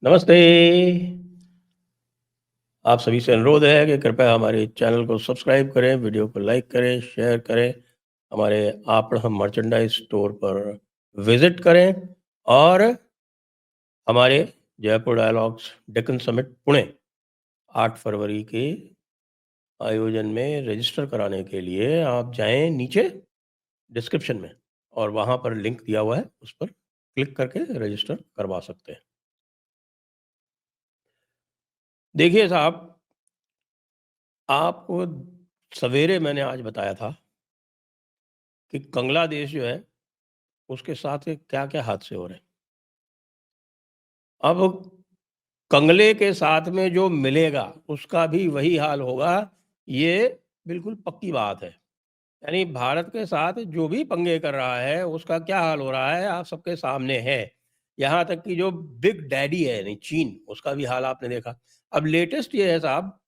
नमस्ते। आप सभी से अनुरोध है कि कृपया हमारे चैनल को सब्सक्राइब करें, वीडियो को लाइक करें, शेयर करें, हमारे आपण मर्चेंडाइज़ स्टोर पर विज़िट करें और हमारे जयपुर डायलॉग्स डेक्कन समिट पुणे 8 फरवरी के आयोजन में रजिस्टर कराने के लिए आप जाएँ नीचे डिस्क्रिप्शन में और वहाँ पर लिंक दिया हुआ है, उस पर क्लिक करके रजिस्टर करवा सकते हैं। देखिए साहब, आपको सवेरे मैंने आज बताया था कि कंगला देश जो है, उसके साथ के क्या-क्या हादसे हो रहे हैं। अब कंगले के साथ में जो मिलेगा, उसका भी वही हाल होगा, ये बिल्कुल पक्की बात है। यानी भारत के साथ जो भी पंगे कर रहा है, उसका क्या हाल हो रहा है, आप सबके सामने है। यहाँ तक कि जो बिग डैडी है यानी चीन, उसका भी हाल आपने देखा। अब लेटेस्ट ये है साहब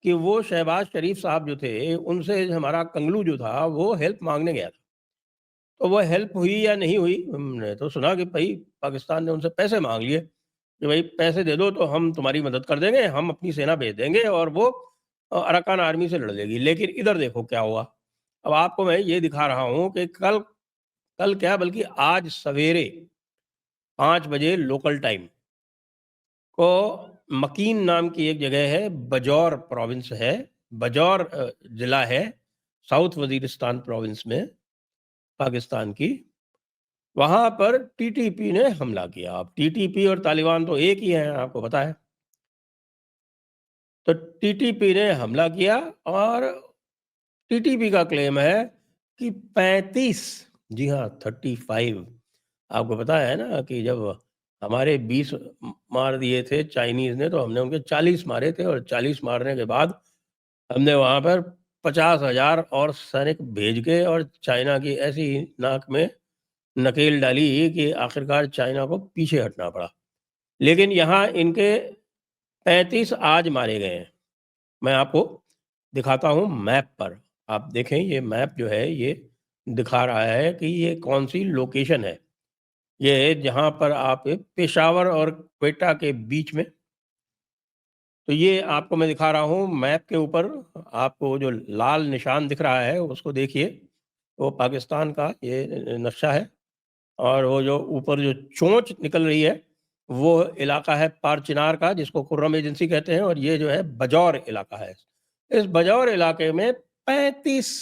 कि वो शहबाज शरीफ साहब जो थे, उनसे हमारा कंगलू जो था, वो हेल्प माँगने गया था। तो वो हेल्प हुई या नहीं हुई, हमने तो सुना कि भई पाकिस्तान ने उनसे पैसे माँग लिए, कि भई पैसे दे दो तो हम तुम्हारी मदद कर देंगे, हम अपनी सेना भेज देंगे और वो अराकान आर्मी से लड़ लेगी। लेकिन इधर देखो क्या हुआ। अब आपको मैं ये दिखा रहा हूँ कि कल कल क्या बल्कि आज सवेरे 5 बजे लोकल टाइम को मकीन नाम की एक जगह है, बजौर प्रोविंस है, बजौर ज़िला है, साउथ वज़ीरिस्तान प्रोविंस में, पाकिस्तान की। वहाँ पर टीटीपी ने हमला किया। अब टीटीपी और तालिबान तो एक ही हैं, आपको पता है। तो टीटीपी ने हमला किया और टीटीपी का क्लेम है कि 35, जी हाँ, 35, आपको पता है ना कि जब हमारे 20 मार दिए थे चाइनीज़ ने, तो हमने उनके 40 मारे थे और 40 मारने के बाद हमने वहाँ पर 50,000 और सैनिक भेज के और चाइना की ऐसी नाक में नकेल डाली कि आखिरकार चाइना को पीछे हटना पड़ा। लेकिन यहाँ इनके 35 आज मारे गए हैं। मैं आपको दिखाता हूँ मैप पर। आप देखें ये मैप जो है ये दिखा रहा है कि ये कौन-सी लोकेशन है। ये है जहाँ पर आप पेशावर और क्वेटा के बीच में, तो ये आपको मैं दिखा रहा हूँ मैप के ऊपर। आपको जो लाल निशान दिख रहा है उसको देखिए, वो पाकिस्तान का ये नक्शा है। और वो जो ऊपर जो चोंच निकल रही है, वो इलाका है पार चिनार का, जिसको खुर्रम एजेंसी कहते हैं, और ये जो है बजौर इलाका है। इस बजौर इलाके में 35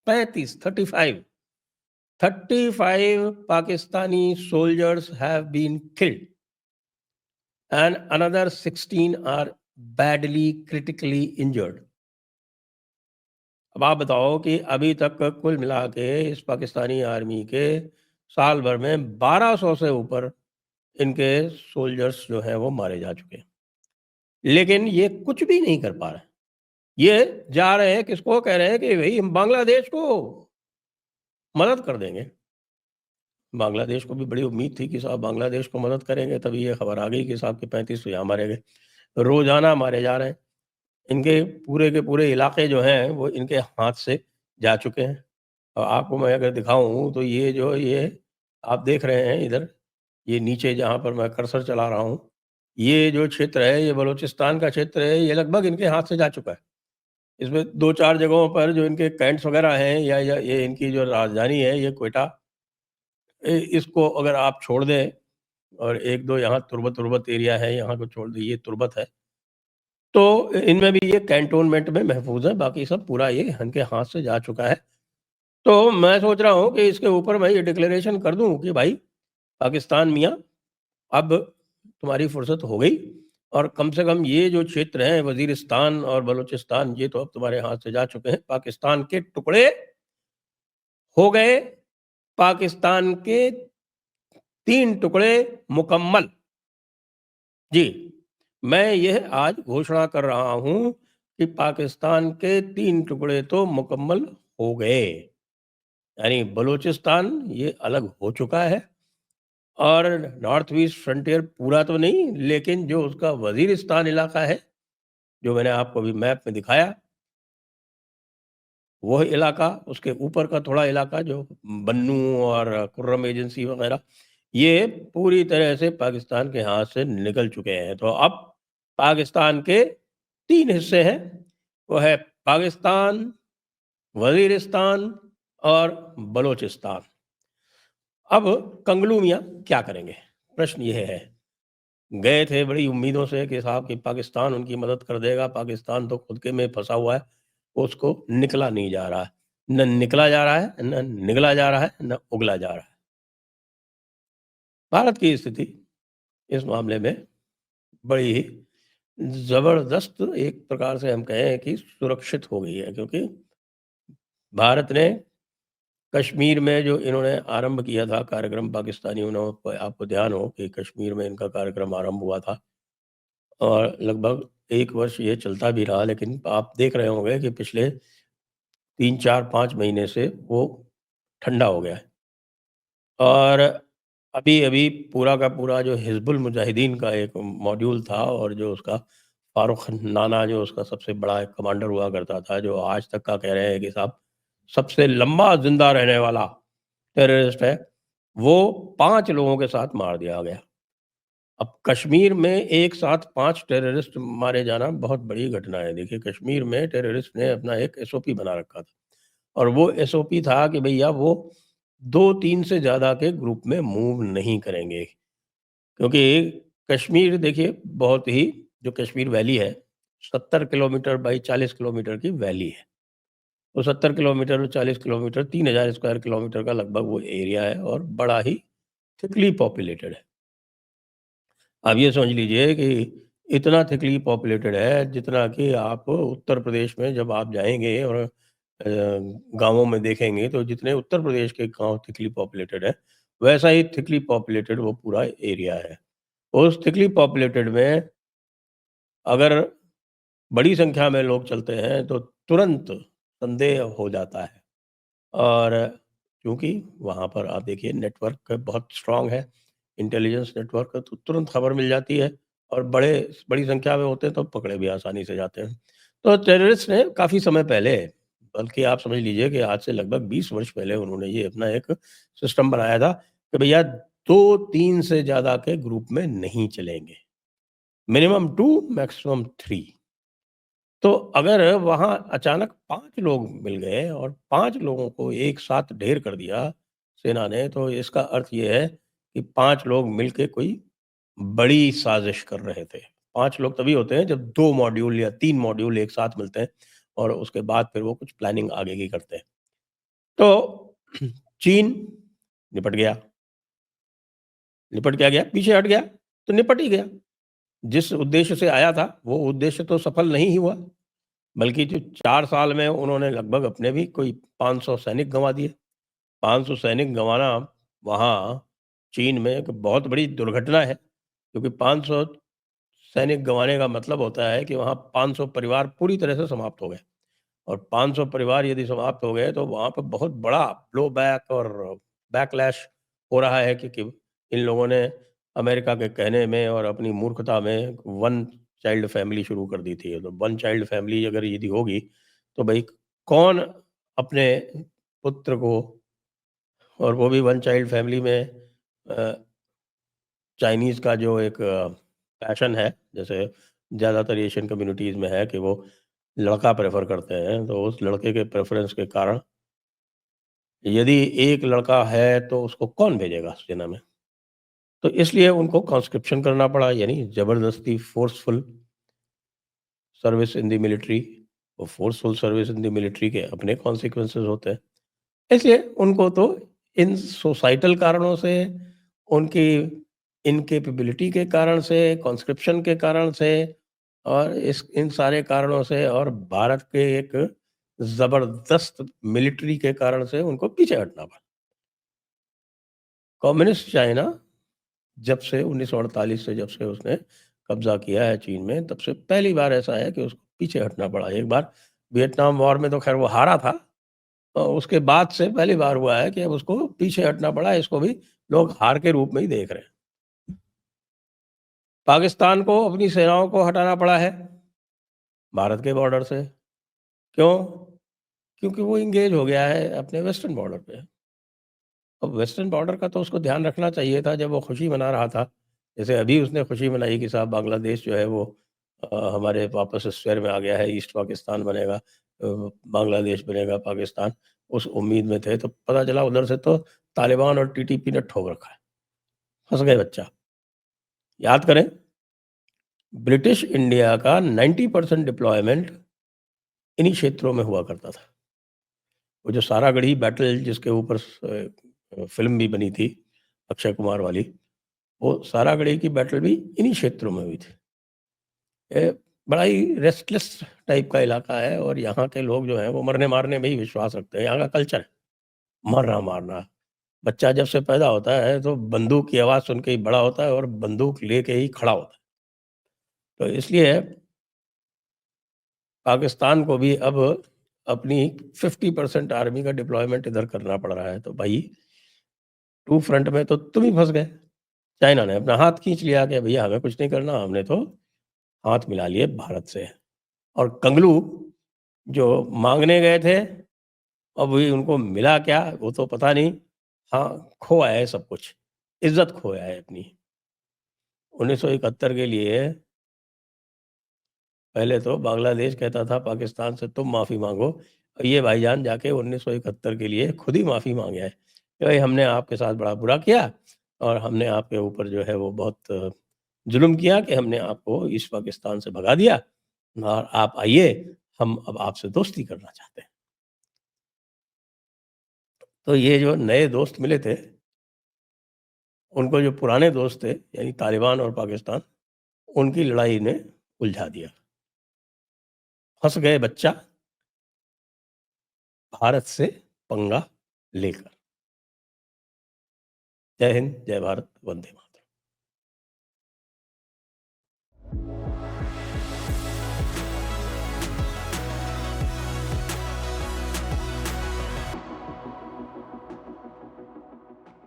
35 35 35 Pakistani soldiers have been killed and another 16 are badly critically injured. अब आप बताओ कि अभी तक कुल मिला के इस पाकिस्तानी आर्मी के साल भर में 1200 से ऊपर इनके सोल्जर्स जो हैं वो मारे जा चुके हैं। लेकिन ये कुछ भी नहीं कर पा रहे हैं। ये जा रहे हैं किसको कह रहे हैं कि भई हम बांग्लादेश को मदद कर देंगे। बांग्लादेश को भी बड़ी उम्मीद थी कि साहब बांग्लादेश को मदद करेंगे, तभी ये खबर आ गई कि साहब के 35 तो यहाँ मारे गए। रोज़ाना मारे जा रहे हैं। इनके पूरे के पूरे इलाके जो हैं वो इनके हाथ से जा चुके हैं। और आपको मैं अगर दिखाऊँ तो ये जो ये आप देख रहे हैं इधर, ये नीचे जहाँ पर मैं कर्सर चला रहा हूँ, ये जो क्षेत्र है, ये बलूचिस्तान का क्षेत्र है, ये लगभग इनके हाथ से जा चुका है। इसमें 2-4 जगहों पर जो इनके कैंट्स वगैरह हैं या ये इनकी जो राजधानी है, ये क्वेटा, इसको अगर आप छोड़ दें और 1-2 यहाँ तुर्बत-उर्बत एरिया है, यहाँ को छोड़ दें, ये तुर्बत है। तो इनमें भी ये कैंटोनमेंट में महफूज़ है, बाकी सब पूरा ये इनके हाथ से जा चुका है। तो मैं सोच रहा हूँ कि इसके ऊपर मैं ये डिक्लेरेशन कर दूँ कि भाई पाकिस्तान मियाँ, अब तुम्हारी फुर्सत हो गई और कम से कम ये जो क्षेत्र हैं वज़ीरिस्तान और बलूचिस्तान, ये तो अब तुम्हारे हाथ से जा चुके हैं। पाकिस्तान के टुकड़े हो गए, पाकिस्तान के 3 टुकड़े मुकम्मल। जी, मैं यह आज घोषणा कर रहा हूँ कि पाकिस्तान के 3 टुकड़े तो मुकम्मल हो गए। यानी बलूचिस्तान ये अलग हो चुका है और नॉर्थ ईस्ट फ्रंटियर पूरा तो नहीं, लेकिन जो उसका वज़ीरिस्तान इलाका है, जो मैंने आपको अभी मैप में दिखाया, वह इलाका, उसके ऊपर का थोड़ा इलाका जो बन्नू और खुर्रम एजेंसी वगैरह, ये पूरी तरह से पाकिस्तान के हाथ से निकल चुके हैं। तो अब पाकिस्तान के 3 हिस्से हैं, वो है पाकिस्तान, वज़ीरिस्तान और बलोचिस्तान। अब कंगलू मियाँ क्या करेंगे? प्रश्न ये है। गए थे बड़ी उम्मीदों से कि साहब कि पाकिस्तान उनकी मदद कर देगा, पाकिस्तान तो खुद के में फँसा हुआ है, उसको निकला नहीं जा रहा है। न निकला जा रहा है, न निगला जा रहा है, न उगला जा रहा है। भारत की स्थिति इस मामले में बड़ी ही ज़बरदस्त, एक प्रकार से हम कहें कि सुरक्षित हो गई है, क्योंकि भारत ने कश्मीर में जो इन्होंने आरंभ किया था कार्यक्रम, पाकिस्तानियों ने, आपको ध्यान हो कि कश्मीर में इनका कार्यक्रम आरंभ हुआ था और लगभग 1 वर्ष ये चलता भी रहा, लेकिन आप देख रहे होंगे कि पिछले 3, 4, 5 महीने से वो ठंडा हो गया है। और अभी-अभी पूरा का पूरा जो हिज़्बुल मुजाहिदीन का एक मॉड्यूल था और जो उसका फ़ारूक नाना जो उसका सबसे बड़ा एक कमांडर हुआ करता था, जो आज तक का कह रहे हैं कि साहब सबसे लंबा ज़िंदा रहने वाला टेररिस्ट है, वो 5 लोगों के साथ मार दिया गया। अब कश्मीर में एक साथ 5 टेररिस्ट मारे जाना बहुत बड़ी घटना है। देखिए, कश्मीर में टेररिस्ट ने अपना एक एसओपी बना रखा था और वो एसओपी था कि भैया वो 2-3 से ज़्यादा के ग्रुप में मूव नहीं करेंगे। क्योंकि कश्मीर देखिए बहुत ही, जो कश्मीर वैली है, 70 किलोमीटर बाई 40 किलोमीटर की वैली है। तो 70 किलोमीटर और 40 किलोमीटर, 3000 स्क्वायर किलोमीटर का लगभग वो एरिया है और बड़ा ही थिकली पॉपुलेटेड है। आप ये समझ लीजिए कि इतना थिकली पॉपुलेटेड है जितना कि आप उत्तर प्रदेश में जब आप जाएँगे और गाँवों में देखेंगे तो जितने उत्तर प्रदेश के गाँव थिकली पॉपुलेटेड है, वैसा ही थिकली पॉपुलेटेड वो पूरा एरिया है। उस थिकली पॉपुलेटेड में अगर बड़ी संख्या में लोग चलते हैं तो तुरंत संदेह हो जाता है। और क्योंकि वहाँ पर आप देखिए नेटवर्क बहुत स्ट्रॉन्ग है, इंटेलिजेंस नेटवर्क, तो तुरंत खबर मिल जाती है और बड़ी संख्या में होते हैं तो पकड़े भी आसानी से जाते हैं। तो टेररिस्ट ने काफ़ी समय पहले, बल्कि आप समझ लीजिए कि आज से लगभग 20 वर्ष पहले उन्होंने ये अपना एक सिस्टम बनाया था कि भैया 2-3 से ज़्यादा के ग्रुप में नहीं चलेंगे। Minimum 2 maximum 3। तो अगर वहाँ अचानक 5 लोग मिल गए और 5 लोगों को एक साथ ढेर कर दिया सेना ने, तो इसका अर्थ ये है कि 5 लोग मिलके कोई बड़ी साज़िश कर रहे थे। 5 लोग तभी होते हैं जब 2 मॉड्यूल या 3 मॉड्यूल एक साथ मिलते हैं और उसके बाद फिर वो कुछ प्लानिंग आगे की करते हैं। तो चीन निपट गया। निपट क्या गया? पीछे हट गया, तो निपट ही गया। जिस उद्देश्य से आया था, वो उद्देश्य तो सफल नहीं ही हुआ। बल्कि जो 4 साल में उन्होंने लगभग अपने भी कोई 500 सैनिक गँवा दिए। 500 सैनिक गँवाना वहाँ चीन में एक बहुत बड़ी दुर्घटना है, क्योंकि 500 सैनिक गँवाने का मतलब होता है कि वहाँ 500 परिवार पूरी तरह से समाप्त हो गए और 500 परिवार यदि समाप्त हो गए, तो वहाँ पे बहुत बड़ा ब्लो बैक और बैकलैश हो रहा है, क्योंकि इन लोगों ने अमेरिका के कहने में और अपनी मूर्खता में वन चाइल्ड फैमिली शुरू कर दी थी। तो वन चाइल्ड फैमिली अगर यदि होगी, तो भई कौन अपने पुत्र को, और वो भी वन चाइल्ड फैमिली में अ, चाइनीज़ का जो एक पैशन है, जैसे ज़्यादातर एशियन कम्युनिटीज़ में है कि वो लड़का प्रेफ़र करते हैं, तो उस लड़के के प्रेफ़रेंस के कारण यदि एक लड़का है, तो उसको कौन भेजेगा सेना में? तो इसलिए उनको कॉन्स्क्रिप्शन करना पड़ा, यानी ज़बरदस्ती forceful service in the military, और forceful service in the military के अपने कॉन्सिक्वेंसेस होते हैं। इसलिए उनको तो इन सोसाइटल कारणों से, उनकी इनकैपेबिलिटी के कारण से, कॉन्स्क्रिप्शन के कारण से और इस इन सारे कारणों से और भारत के एक ज़बरदस्त मिलिट्री के कारण से उनको पीछे हटना पड़ा। कम्युनिस्ट चाइना जब से 1948 से जब से उसने कब्ज़ा किया है चीन में, तब से पहली बार ऐसा है कि उसको पीछे हटना पड़ा। एक बार वियतनाम वॉर में तो ख़ैर वो हारा था। उसके बाद से पहली बार हुआ है कि अब उसको पीछे हटना पड़ा, इसको भी लोग हार के रूप में ही देख रहे हैं। पाकिस्तान को अपनी सेनाओं को हटाना पड़ा है, भारत के बॉर्डर से। क्यों? क्योंकि वो एंगेज हो गया है अपने वेस्टर्न बॉर्डर पे। अब वेस्टर्न बॉर्डर का तो उसको ध्यान रखना चाहिए था जब वो खुशी मना रहा था। जैसे अभी उसने खुशी मनाई कि साहब बांग्लादेश जो है वो हमारे वापस स्फीयर में आ गया है, ईस्ट पाकिस्तान बनेगा, बांग्लादेश बनेगा पाकिस्तान, उस उम्मीद में थे। तो पता चला उधर से तो तालिबान और टीटीपी ने ठोक रखा है। फँस गए बच्चा। याद करें, ब्रिटिश इंडिया का 90% डिप्लॉयमेंट इन्हीं क्षेत्रों में हुआ करता था। वो जो सारागढ़ी बैटल जिसके ऊपर फ़िल्म भी बनी थी, अक्षय कुमार वाली, वो सारागढ़ी की बैटल भी इन्हीं क्षेत्रों में हुई थी। ये बड़ा ही रेस्टलेस टाइप का इलाका है और यहाँ के लोग जो हैं वो मरने-मारने में ही विश्वास रखते हैं, यहाँ का कल्चर है, मरना-मारना। बच्चा जब से पैदा होता है तो बंदूक की आवाज़ सुन के ही बड़ा होता है और बंदूक लेके ही खड़ा होता है। तो इसलिए पाकिस्तान को भी अब अपनी 50% आर्मी का डिप्लॉयमेंट इधर करना पड़ रहा है। तो भाई, टू फ्रंट में तो तुम ही फँस गए। चाइना ने अपना हाथ खींच लिया कि भैया हमें कुछ नहीं करना, हमने तो हाथ मिला लिए भारत से। और कंगलू जो माँगने गए थे, अब वही उनको मिला क्या वो तो पता नहीं। हाँ, खोया है सब कुछ, इज़्ज़त खोया है अपनी। 1971 के लिए पहले तो बांग्लादेश कहता था पाकिस्तान से तुम माफ़ी माँगो, और ये भाईजान जाके 1971 के लिए खुद ही माफ़ी माँगे हैं कि भाई हमने आपके साथ बड़ा बुरा किया और हमने आपके ऊपर जो है वो बहुत जुल्म किया कि हमने आपको ईस्ट पाकिस्तान से भगा दिया और आप आइए, हम अब आपसे दोस्ती करना चाहते हैं। तो ये जो नए दोस्त मिले थे, उनको जो पुराने दोस्त थे यानी तालिबान और पाकिस्तान, उनकी लड़ाई ने उलझा दिया। फँस गए बच्चा भारत से पंगा लेकर। जय हिंद, जय भारत, वंदे मातरम।